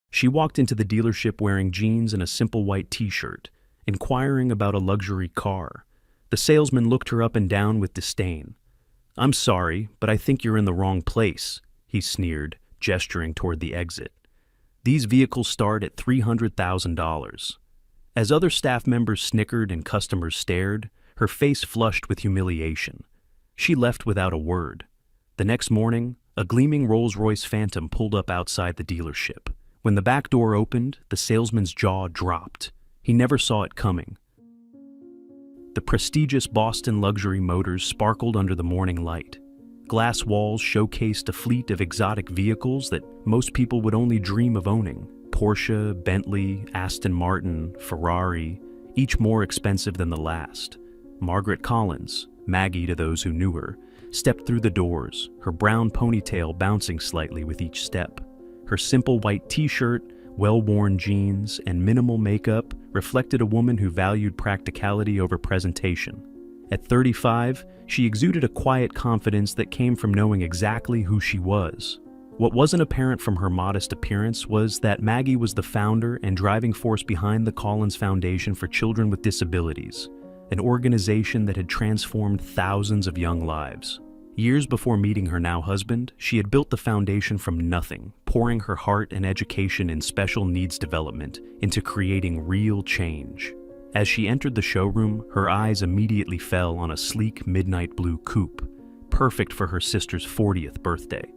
She walked into the dealership wearing jeans and a simple white t-shirt, inquiring about a luxury car. The salesman looked her up and down with disdain. "I'm sorry, but I think you're in the wrong place," he sneered, gesturing toward the exit. "These vehicles start at $300,000. As other staff members snickered and customers stared, her face flushed with humiliation. She left without a word. The next morning, a gleaming Rolls-Royce Phantom pulled up outside the dealership. When the back door opened, the salesman's jaw dropped. He never saw it coming. The prestigious Boston luxury motors sparkled under the morning light. Glass walls showcased a fleet of exotic vehicles that most people would only dream of owning. Porsche, Bentley, Aston Martin, Ferrari, each more expensive than the last. Margaret Collins, Maggie to those who knew her, stepped through the doors, her brown ponytail bouncing slightly with each step. Her simple white t-shirt, well-worn jeans, and minimal makeup reflected a woman who valued practicality over presentation. At 35, she exuded a quiet confidence that came from knowing exactly who she was. What wasn't apparent from her modest appearance was that Maggie was the founder and driving force behind the Collins Foundation for Children with Disabilities, an organization that had transformed thousands of young lives. Years before meeting her now husband, she had built the foundation from nothing, pouring her heart and education in special needs development into creating real change. As she entered the showroom, her eyes immediately fell on a sleek midnight blue coupe, perfect for her sister's 40th birthday.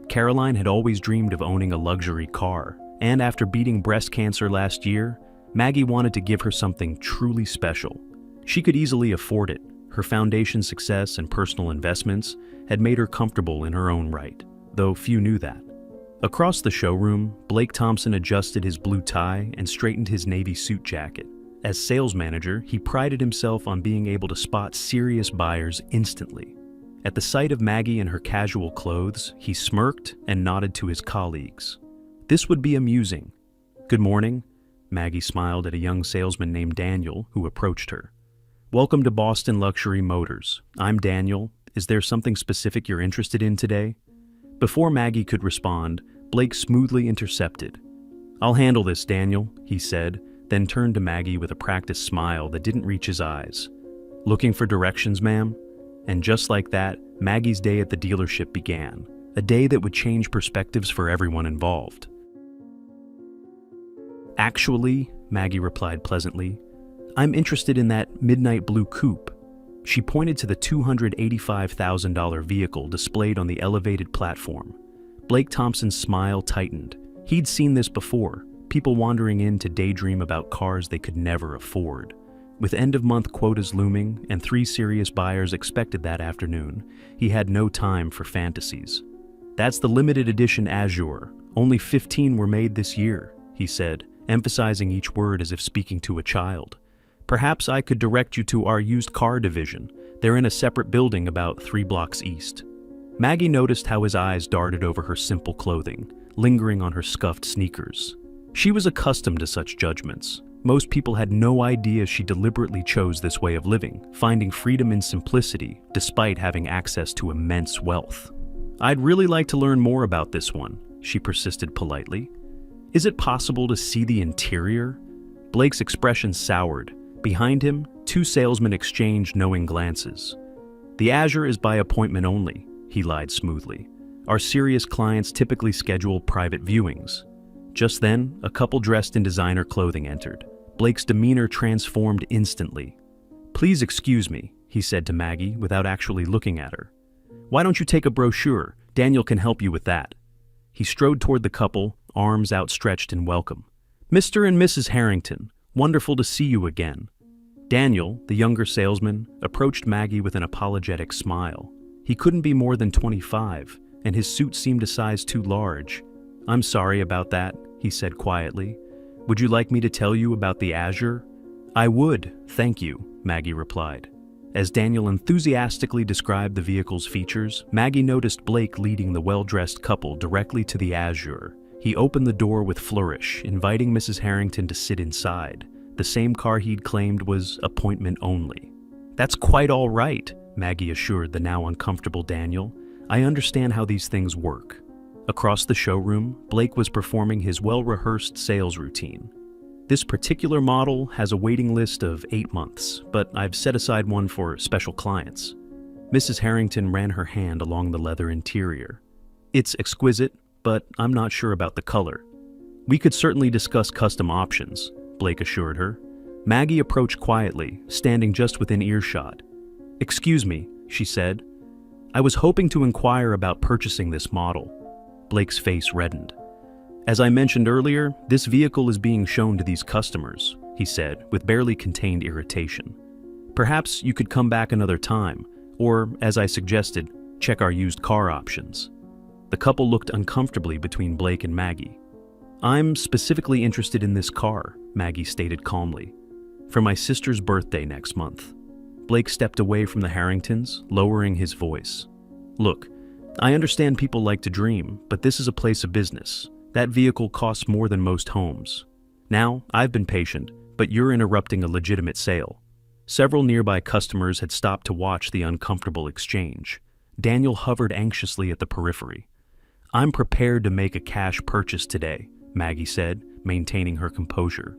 Caroline had always dreamed of owning a luxury car, and after beating breast cancer last year, Maggie wanted to give her something truly special. She could easily afford it. Her foundation success and personal investments had made her comfortable in her own right, though few knew that. Across the showroom, Blake Thompson adjusted his blue tie and straightened his navy suit jacket. As sales manager, he prided himself on being able to spot serious buyers instantly. At the sight of Maggie in her casual clothes, he smirked and nodded to his colleagues. This would be amusing. "Good morning," Maggie smiled at a young salesman named Daniel who approached her. "Welcome to Boston Luxury Motors. I'm Daniel. Is there something specific you're interested in today?" Before Maggie could respond, Blake smoothly intercepted. "I'll handle this, Daniel," he said, then turned to Maggie with a practiced smile that didn't reach his eyes. "Looking for directions, ma'am?" And just like that, Maggie's day at the dealership began, a day that would change perspectives for everyone involved. "Actually," Maggie replied pleasantly, "I'm interested in that midnight blue coupe." She pointed to the $285,000 vehicle displayed on the elevated platform. Blake Thompson's smile tightened. He'd seen this before, people wandering in to daydream about cars they could never afford. With end-of-month quotas looming and 3 serious buyers expected that afternoon, he had no time for fantasies. "That's the limited edition Azure. Only 15 were made this year," he said, emphasizing each word as if speaking to a child. "Perhaps I could direct you to our used car division. They're in a separate building about 3 blocks east." Maggie noticed how his eyes darted over her simple clothing, lingering on her scuffed sneakers. She was accustomed to such judgments. Most people had no idea she deliberately chose this way of living, finding freedom in simplicity despite having access to immense wealth. "I'd really like to learn more about this one," she persisted politely. "Is it possible to see the interior?" Blake's expression soured. Behind him, 2 salesmen exchanged knowing glances. "The Azure is by appointment only," he lied smoothly. "Our serious clients typically schedule private viewings." Just then, a couple dressed in designer clothing entered. Blake's demeanor transformed instantly. "Please excuse me," he said to Maggie without actually looking at her. "Why don't you take a brochure? Daniel can help you with that." He strode toward the couple, arms outstretched in welcome. "Mr. and Mrs. Harrington, wonderful to see you again." Daniel, the younger salesman, approached Maggie with an apologetic smile. He couldn't be more than 25, and his suit seemed a size too large. "I'm sorry about that," he said quietly. "Would you like me to tell you about the Azure?" "I would, thank you," Maggie replied. As Daniel enthusiastically described the vehicle's features, Maggie noticed Blake leading the well-dressed couple directly to the Azure. He opened the door with flourish, inviting Mrs. Harrington to sit inside. The same car he'd claimed was appointment only. "That's quite all right," Maggie assured the now uncomfortable Daniel. "I understand how these things work." Across the showroom, Blake was performing his well-rehearsed sales routine. This particular model has a waiting list of 8 months, but I've set aside one for special clients. Mrs. Harrington ran her hand along the leather interior. It's exquisite, but I'm not sure about the color. We could certainly discuss custom options, Blake assured her. Maggie approached quietly, standing just within earshot. "Excuse me," she said. "I was hoping to inquire about purchasing this model." Blake's face reddened. "As I mentioned earlier, this vehicle is being shown to these customers," he said, with barely contained irritation. "Perhaps you could come back another time, or, as I suggested, check our used car options." The couple looked uncomfortably between Blake and Maggie. "I'm specifically interested in this car," Maggie stated calmly. "For my sister's birthday next month." Blake stepped away from the Harringtons, lowering his voice. "Look, I understand people like to dream, but this is a place of business. That vehicle costs more than most homes. Now, I've been patient, but you're interrupting a legitimate sale." Several nearby customers had stopped to watch the uncomfortable exchange. Daniel hovered anxiously at the periphery. "I'm prepared to make a cash purchase today," Maggie said, maintaining her composure.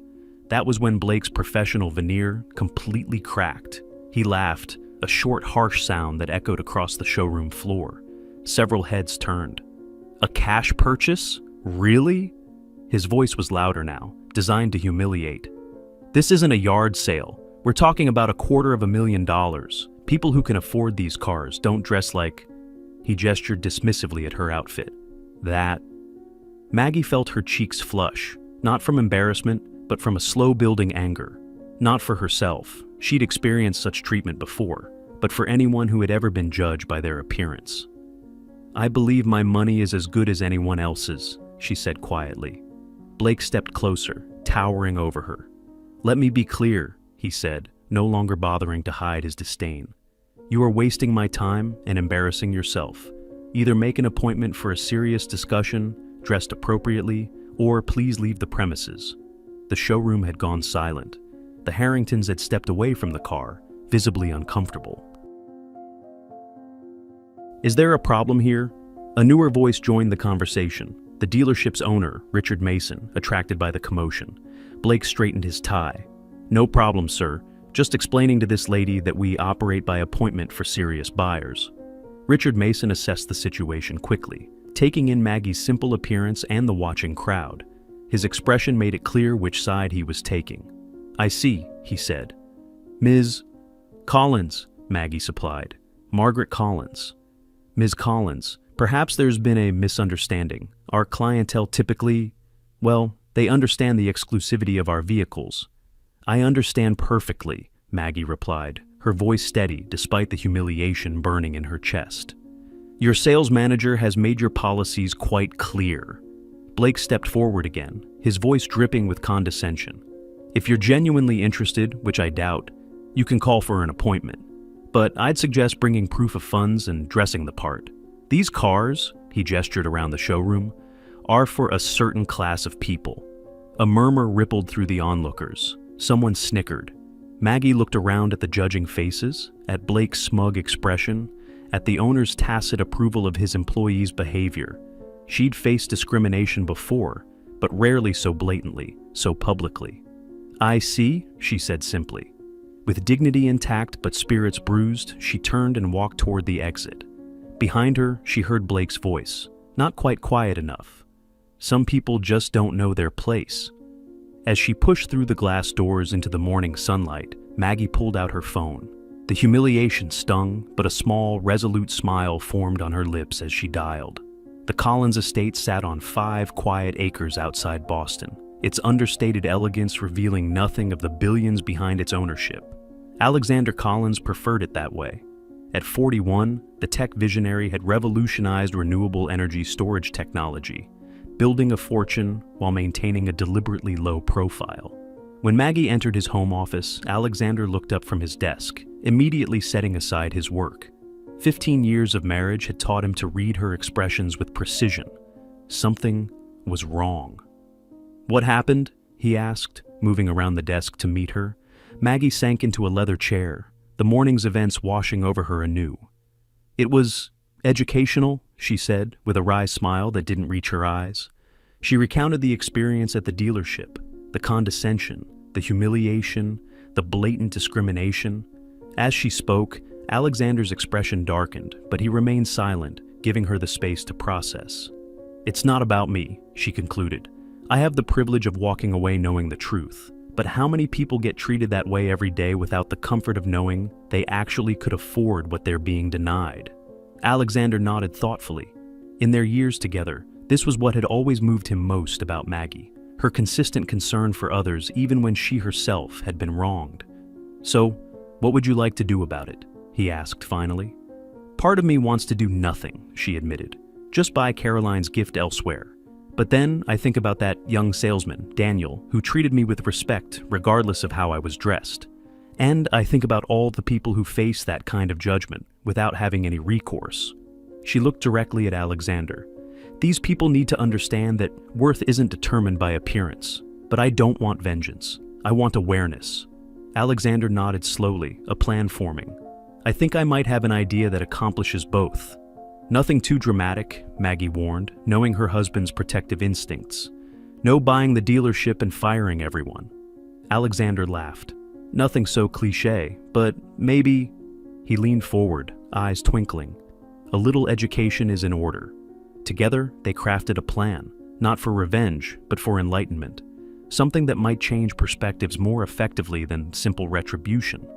That was when Blake's professional veneer completely cracked. He laughed, a short, harsh sound that echoed across the showroom floor. Several heads turned. "A cash purchase? Really?" His voice was louder now, designed to humiliate. "This isn't a yard sale. We're talking about $250,000. People who can afford these cars don't dress like..." He gestured dismissively at her outfit. "That..." Maggie felt her cheeks flush, not from embarrassment, but from a slow-building anger. Not for herself. She'd experienced such treatment before, but for anyone who had ever been judged by their appearance. "I believe my money is as good as anyone else's," she said quietly. Blake stepped closer, towering over her. "Let me be clear," he said, no longer bothering to hide his disdain. "You are wasting my time and embarrassing yourself. Either make an appointment for a serious discussion, dressed appropriately, or please leave the premises." The showroom had gone silent. The Harringtons had stepped away from the car, visibly uncomfortable. "Is there a problem here?" A newer voice joined the conversation, the dealership's owner, Richard Mason, attracted by the commotion. Blake straightened his tie. "No problem, sir. Just explaining to this lady that we operate by appointment for serious buyers." Richard Mason assessed the situation quickly, taking in Maggie's simple appearance and the watching crowd. His expression made it clear which side he was taking. "I see," he said. "Ms. Collins," Maggie supplied. "Margaret Collins." "Ms. Collins, perhaps there's been a misunderstanding. Our clientele typically, well, they understand the exclusivity of our vehicles." "I understand perfectly," Maggie replied, her voice steady despite the humiliation burning in her chest. "Your sales manager has made your policies quite clear." Blake stepped forward again, his voice dripping with condescension. "If you're genuinely interested, which I doubt, you can call for an appointment. But I'd suggest bringing proof of funds and dressing the part. These cars," he gestured around the showroom, "are for a certain class of people." A murmur rippled through the onlookers. Someone snickered. Maggie looked around at the judging faces, at Blake's smug expression, at the owner's tacit approval of his employees' behavior. She'd faced discrimination before, but rarely so blatantly, so publicly. "I see," she said simply. With dignity intact but spirits bruised, she turned and walked toward the exit. Behind her, she heard Blake's voice, not quite quiet enough. "Some people just don't know their place." As she pushed through the glass doors into the morning sunlight, Maggie pulled out her phone. The humiliation stung, but a small, resolute smile formed on her lips as she dialed. The Collins estate sat on 5 quiet acres outside Boston, its understated elegance revealing nothing of the billions behind its ownership. Alexander Collins preferred it that way. At 41, the tech visionary had revolutionized renewable energy storage technology, building a fortune while maintaining a deliberately low profile. When Maggie entered his home office, Alexander looked up from his desk, immediately setting aside his work. 15 years of marriage had taught him to read her expressions with precision. Something was wrong. "What happened?" he asked, moving around the desk to meet her. Maggie sank into a leather chair, the morning's events washing over her anew. "It was Educational, she said, with a wry smile that didn't reach her eyes. She recounted the experience at the dealership, the condescension, the humiliation, the blatant discrimination. As she spoke, Alexander's expression darkened, but he remained silent, giving her the space to process. "It's not about me," she concluded. "I have the privilege of walking away knowing the truth. But how many people get treated that way every day without the comfort of knowing they actually could afford what they're being denied?" Alexander nodded thoughtfully. In their years together, this was what had always moved him most about Maggie, her consistent concern for others even when she herself had been wronged. "So, what would you like to do about it?" he asked finally. "Part of me wants to do nothing," she admitted. "Just buy Caroline's gift elsewhere. But then I think about that young salesman, Daniel, who treated me with respect regardless of how I was dressed. And I think about all the people who face that kind of judgment without having any recourse." She looked directly at Alexander. "These people need to understand that worth isn't determined by appearance. But I don't want vengeance. I want awareness." Alexander nodded slowly, a plan forming. "I think I might have an idea that accomplishes both." "Nothing too dramatic," Maggie warned, knowing her husband's protective instincts. "No buying the dealership and firing everyone." Alexander laughed. "Nothing so cliché, but maybe—" He leaned forward, eyes twinkling. "A little education is in order." Together, they crafted a plan, not for revenge, but for enlightenment. Something that might change perspectives more effectively than simple retribution.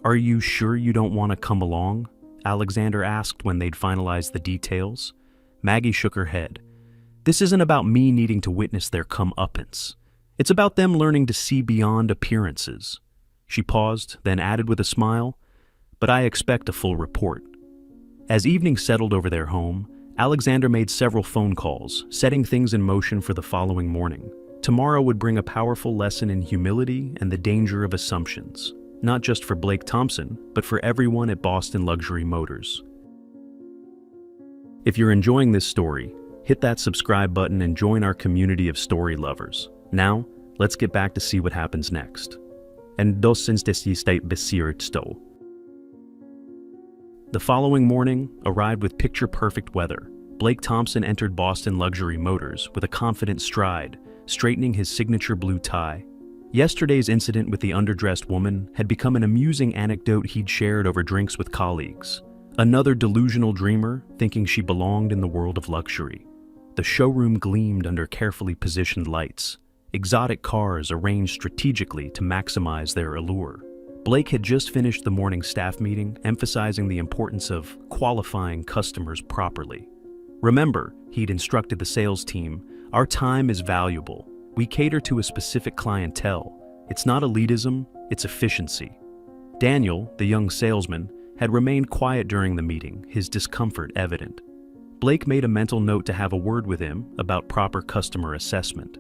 "Are you sure you don't want to come along?" Alexander asked when they'd finalized the details. Maggie shook her head. "This isn't about me needing to witness their comeuppance. It's about them learning to see beyond appearances." She paused, then added with a smile, "But I expect a full report." As evening settled over their home, Alexander made several phone calls, setting things in motion for the following morning. Tomorrow would bring a powerful lesson in humility and the danger of assumptions, not just for Blake Thompson, but for everyone at Boston Luxury Motors. If you're enjoying this story, hit that subscribe button and join our community of story lovers. Now, let's get back to see what happens next. And dos state besirsto. The following morning arrived with picture-perfect weather. Blake Thompson entered Boston Luxury Motors with a confident stride, straightening his signature blue tie. Yesterday's incident with the underdressed woman had become an amusing anecdote he'd shared over drinks with colleagues. Another delusional dreamer thinking she belonged in the world of luxury. The showroom gleamed under carefully positioned lights, exotic cars arranged strategically to maximize their allure. Blake had just finished the morning staff meeting, emphasizing the importance of qualifying customers properly. "Remember," he'd instructed the sales team, "our time is valuable. We cater to a specific clientele. It's not elitism, it's efficiency." Daniel, the young salesman, had remained quiet during the meeting, his discomfort evident. Blake made a mental note to have a word with him about proper customer assessment.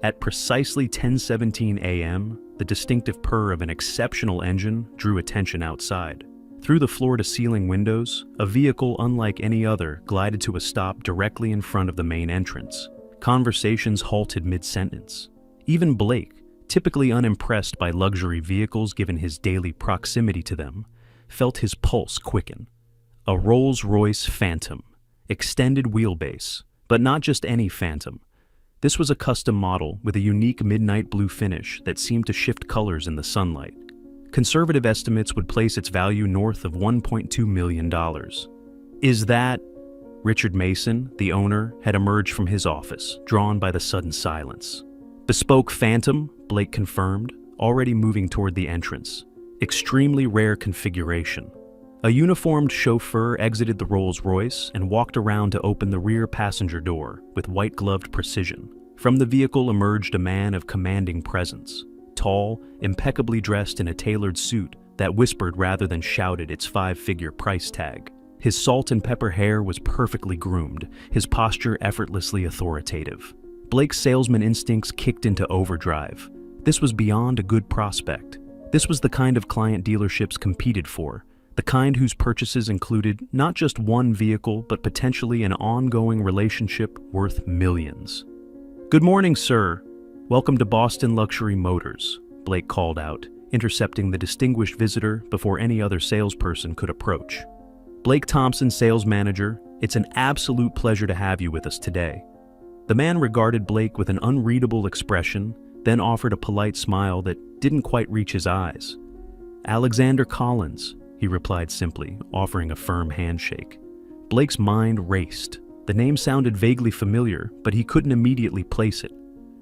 At precisely 10:17 a.m., the distinctive purr of an exceptional engine drew attention outside. Through the floor-to-ceiling windows, a vehicle unlike any other glided to a stop directly in front of the main entrance. Conversations halted mid-sentence. Even Blake, typically unimpressed by luxury vehicles given his daily proximity to them, felt his pulse quicken. A Rolls-Royce Phantom, extended wheelbase, but not just any Phantom. This was a custom model with a unique midnight blue finish that seemed to shift colors in the sunlight. Conservative estimates would place its value north of $1.2 million. "Is that—" Richard Mason, the owner, had emerged from his office, drawn by the sudden silence. "Bespoke Phantom," Blake confirmed, already moving toward the entrance. "Extremely rare configuration." A uniformed chauffeur exited the Rolls-Royce and walked around to open the rear passenger door with white-gloved precision. From the vehicle emerged a man of commanding presence, tall, impeccably dressed in a tailored suit that whispered rather than shouted its five-figure price tag. His salt and pepper hair was perfectly groomed, his posture effortlessly authoritative. Blake's salesman instincts kicked into overdrive. This was beyond a good prospect. This was the kind of client dealerships competed for, the kind whose purchases included not just one vehicle, but potentially an ongoing relationship worth millions. "Good morning, sir. Welcome to Boston Luxury Motors," Blake called out, intercepting the distinguished visitor before any other salesperson could approach. Blake Thompson, sales manager, it's an absolute pleasure to have you with us today. The man regarded Blake with an unreadable expression, then offered a polite smile that didn't quite reach his eyes. Alexander Collins, he replied simply, offering a firm handshake. Blake's mind raced. The name sounded vaguely familiar, but he couldn't immediately place it.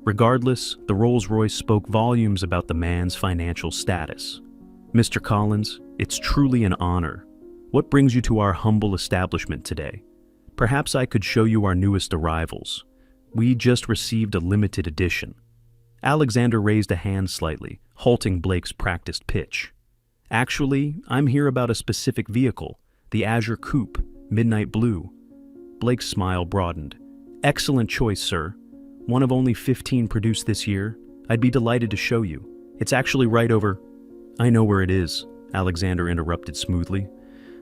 Regardless, the Rolls-Royce spoke volumes about the man's financial status. Mr. Collins, it's truly an honor. What brings you to our humble establishment today? Perhaps I could show you our newest arrivals. We just received a limited edition. Alexander raised a hand slightly, halting Blake's practiced pitch. Actually, I'm here about a specific vehicle, the Azure Coupe, Midnight Blue. Blake's smile broadened. Excellent choice, sir. One of only 15 produced this year. I'd be delighted to show you. It's actually right over... I know where it is, Alexander interrupted smoothly.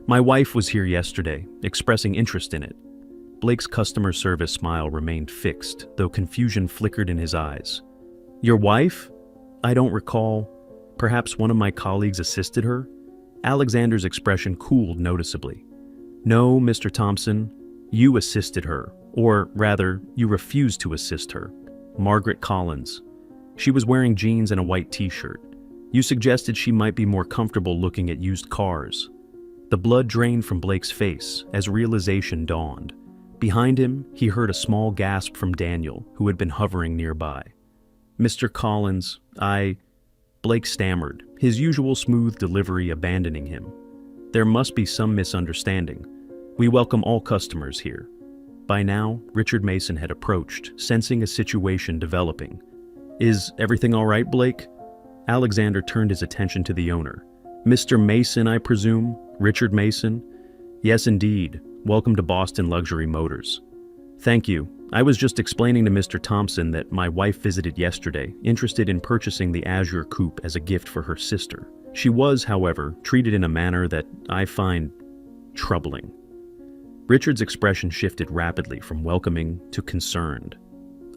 My wife was here yesterday, expressing interest in it. Blake's customer service smile remained fixed, though confusion flickered in his eyes. Your wife? I don't recall. Perhaps one of my colleagues assisted her? Alexander's expression cooled noticeably. No, Mr. Thompson, you assisted her. Or, rather, you refused to assist her. Margaret Collins. She was wearing jeans and a white t-shirt. You suggested she might be more comfortable looking at used cars. The blood drained from Blake's face as realization dawned. Behind him, he heard a small gasp from Daniel, who had been hovering nearby. Mr. Collins, Blake stammered, his usual smooth delivery abandoning him. There must be some misunderstanding. We welcome all customers here. By now, Richard Mason had approached, sensing a situation developing. Is everything all right, Blake? Alexander turned his attention to the owner. Mr. Mason, I presume? Richard Mason? Yes, indeed. Welcome to Boston Luxury Motors. Thank you. I was just explaining to Mr. Thompson that my wife visited yesterday, interested in purchasing the Azure Coupe as a gift for her sister. She was, however, treated in a manner that I find troubling. Richard's expression shifted rapidly from welcoming to concerned.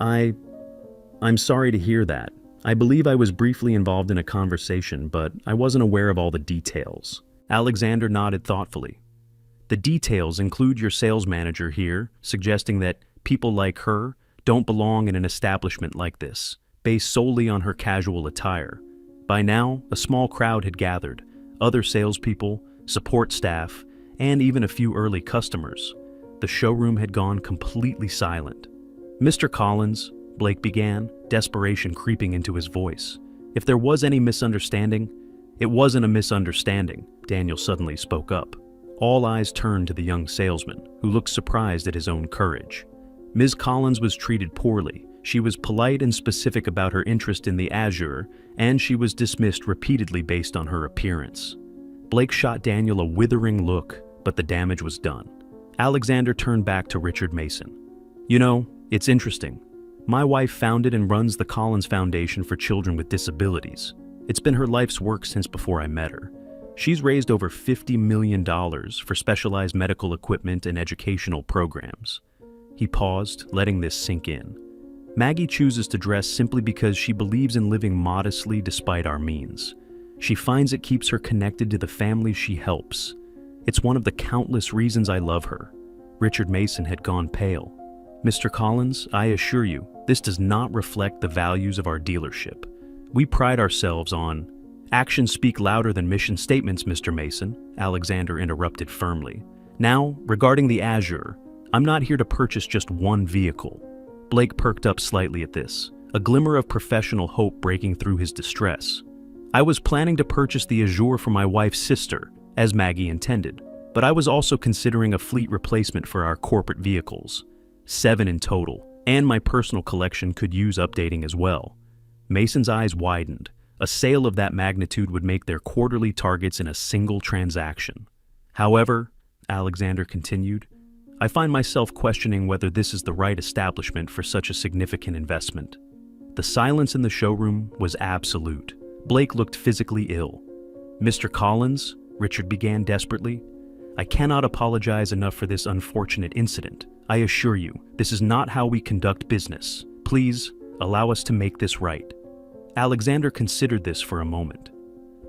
I'm sorry to hear that. I believe I was briefly involved in a conversation, but I wasn't aware of all the details. Alexander nodded thoughtfully. The details include your sales manager here, suggesting that people like her don't belong in an establishment like this, based solely on her casual attire. By now, a small crowd had gathered, other salespeople, support staff, and even a few early customers. The showroom had gone completely silent. Mr. Collins, Blake began, desperation creeping into his voice. If there was any misunderstanding, it wasn't a misunderstanding, Daniel suddenly spoke up. All eyes turned to the young salesman, who looked surprised at his own courage. Ms. Collins was treated poorly. She was polite and specific about her interest in the Azure, and she was dismissed repeatedly based on her appearance. Blake shot Daniel a withering look, but the damage was done. Alexander turned back to Richard Mason. You know, it's interesting. My wife founded and runs the Collins Foundation for Children with Disabilities. It's been her life's work since before I met her. She's raised over $50 million for specialized medical equipment and educational programs. He paused, letting this sink in. Maggie chooses to dress simply because she believes in living modestly despite our means. She finds it keeps her connected to the families she helps. It's one of the countless reasons I love her. Richard Mason had gone pale. Mr. Collins, I assure you, this does not reflect the values of our dealership. We pride ourselves on... Actions speak louder than mission statements, Mr. Mason, Alexander interrupted firmly. Now, regarding the Azure, I'm not here to purchase just one vehicle. Blake perked up slightly at this, a glimmer of professional hope breaking through his distress. I was planning to purchase the Azure for my wife's sister, as Maggie intended, but I was also considering a fleet replacement for our corporate vehicles. 7 in total, and my personal collection could use updating as well. Mason's eyes widened. A sale of that magnitude would make their quarterly targets in a single transaction. However, Alexander continued, I find myself questioning whether this is the right establishment for such a significant investment. The silence in the showroom was absolute. Blake looked physically ill. Mr. Collins, Richard began desperately, I cannot apologize enough for this unfortunate incident. I assure you, this is not how we conduct business. Please, allow us to make this right. Alexander considered this for a moment.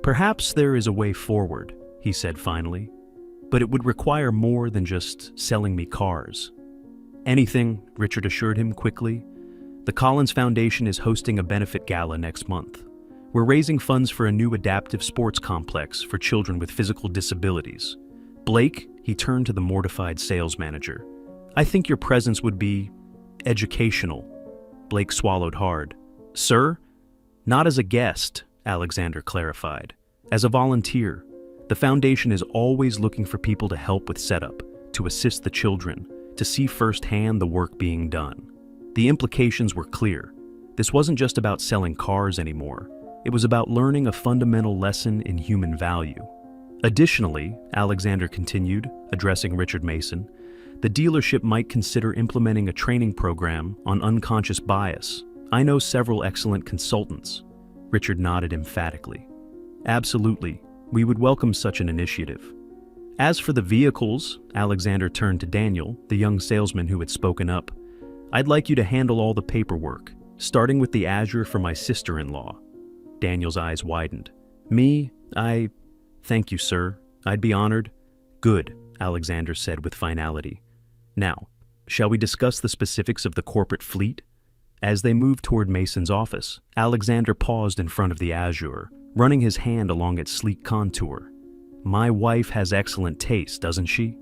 Perhaps there is a way forward, he said finally. But it would require more than just selling me cars. Anything, Richard assured him quickly. The Collins Foundation is hosting a benefit gala next month. We're raising funds for a new adaptive sports complex for children with physical disabilities. Blake, he turned to the mortified sales manager. I think your presence would be educational. Blake swallowed hard. Sir? Not as a guest, Alexander clarified. As a volunteer. The foundation is always looking for people to help with setup, to assist the children, to see firsthand the work being done. The implications were clear. This wasn't just about selling cars anymore. It was about learning a fundamental lesson in human value. Additionally, Alexander continued, addressing Richard Mason, the dealership might consider implementing a training program on unconscious bias. I know several excellent consultants. Richard nodded emphatically. Absolutely. We would welcome such an initiative. As for the vehicles, Alexander turned to Daniel, the young salesman who had spoken up. I'd like you to handle all the paperwork, starting with the Azure for my sister-in-law. Daniel's eyes widened. Me? Thank you, sir. I'd be honored. Good, Alexander said with finality. Now, shall we discuss the specifics of the corporate fleet? As they moved toward Mason's office, Alexander paused in front of the Azure, running his hand along its sleek contour. My wife has excellent taste, doesn't she?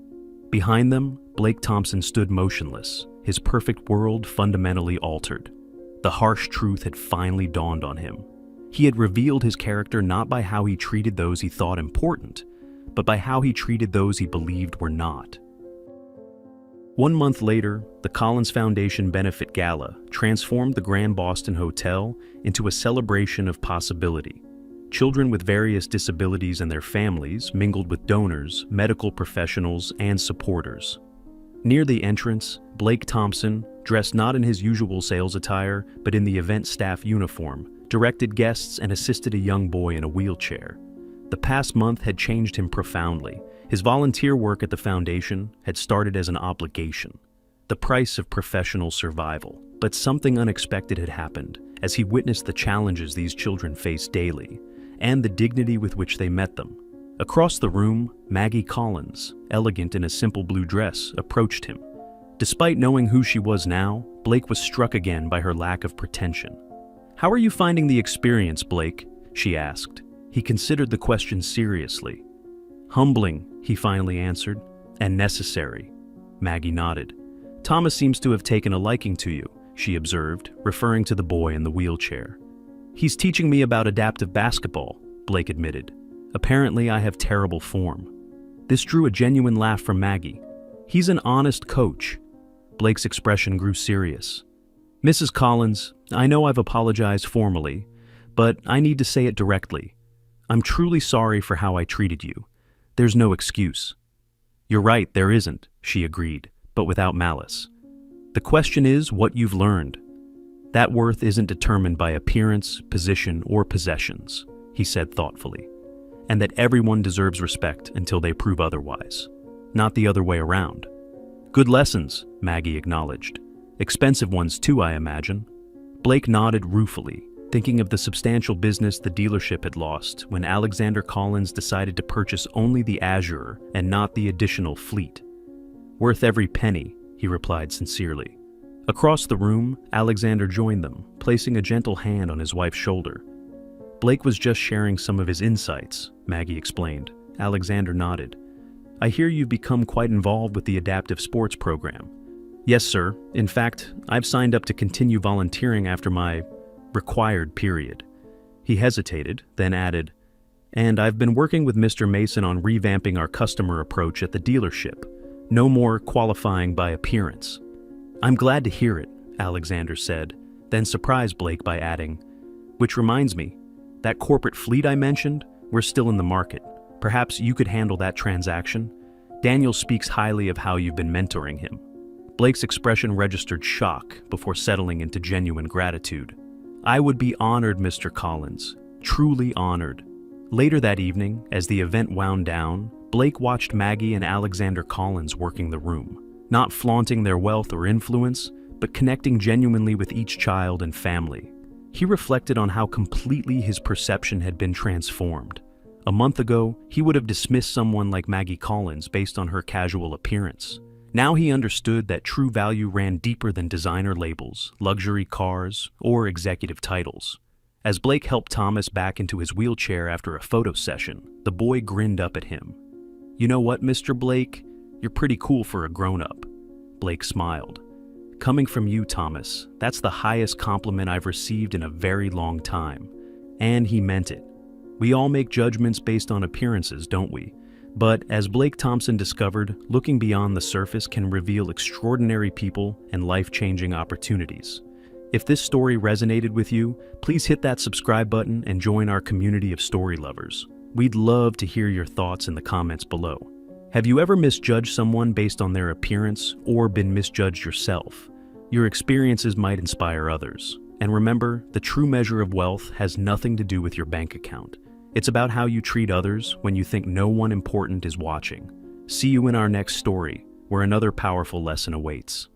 Behind them, Blake Thompson stood motionless, his perfect world fundamentally altered. The harsh truth had finally dawned on him. He had revealed his character not by how he treated those he thought important, but by how he treated those he believed were not. 1 month later, the Collins Foundation Benefit Gala transformed the Grand Boston Hotel into a celebration of possibility. Children with various disabilities and their families mingled with donors, medical professionals, and supporters. Near the entrance, Blake Thompson, dressed not in his usual sales attire, but in the event staff uniform, directed guests and assisted a young boy in a wheelchair. The past month had changed him profoundly. His volunteer work at the foundation had started as an obligation, the price of professional survival. But something unexpected had happened as he witnessed the challenges these children faced daily, and the dignity with which they met them. Across the room, Maggie Collins, elegant in a simple blue dress, approached him. Despite knowing who she was now, Blake was struck again by her lack of pretension. How are you finding the experience, Blake? She asked. He considered the question seriously. Humbling, he finally answered, and necessary. Maggie nodded. Thomas seems to have taken a liking to you, she observed, referring to the boy in the wheelchair. He's teaching me about adaptive basketball, Blake admitted. Apparently, I have terrible form. This drew a genuine laugh from Maggie. He's an honest coach. Blake's expression grew serious. Mrs. Collins, I know I've apologized formally, but I need to say it directly. I'm truly sorry for how I treated you. There's no excuse. You're right, there isn't, she agreed, but without malice. The question is what you've learned. That worth isn't determined by appearance, position, or possessions, he said thoughtfully, and that everyone deserves respect until they prove otherwise, not the other way around. Good lessons, Maggie acknowledged. Expensive ones too, I imagine. Blake nodded ruefully, thinking of the substantial business the dealership had lost when Alexander Collins decided to purchase only the Azure and not the additional fleet. Worth every penny, he replied sincerely. Across the room, Alexander joined them, placing a gentle hand on his wife's shoulder. Blake was just sharing some of his insights, Maggie explained. Alexander nodded. I hear you've become quite involved with the adaptive sports program. Yes, sir. In fact, I've signed up to continue volunteering after my required period. He hesitated, then added, and I've been working with Mr. Mason on revamping our customer approach at the dealership. No more qualifying by appearance. I'm glad to hear it, Alexander said, then surprised Blake by adding, which reminds me, that corporate fleet I mentioned, we're still in the market. Perhaps you could handle that transaction? Daniel speaks highly of how you've been mentoring him. Blake's expression registered shock before settling into genuine gratitude. I would be honored, Mr. Collins, truly honored. Later that evening, as the event wound down, Blake watched Maggie and Alexander Collins working the room, not flaunting their wealth or influence, but connecting genuinely with each child and family. He reflected on how completely his perception had been transformed. A month ago, he would have dismissed someone like Maggie Collins based on her casual appearance. Now he understood that true value ran deeper than designer labels, luxury cars, or executive titles. As Blake helped Thomas back into his wheelchair after a photo session, the boy grinned up at him. "You know what, Mr. Blake? You're pretty cool for a grown-up." Blake smiled. "Coming from you, Thomas, that's the highest compliment I've received in a very long time." And he meant it. We all make judgments based on appearances, don't we? But as Blake Thompson discovered, looking beyond the surface can reveal extraordinary people and life-changing opportunities. If this story resonated with you, please hit that subscribe button and join our community of story lovers. We'd love to hear your thoughts in the comments below. Have you ever misjudged someone based on their appearance or been misjudged yourself? Your experiences might inspire others. And remember, the true measure of wealth has nothing to do with your bank account. It's about how you treat others when you think no one important is watching. See you in our next story, where another powerful lesson awaits.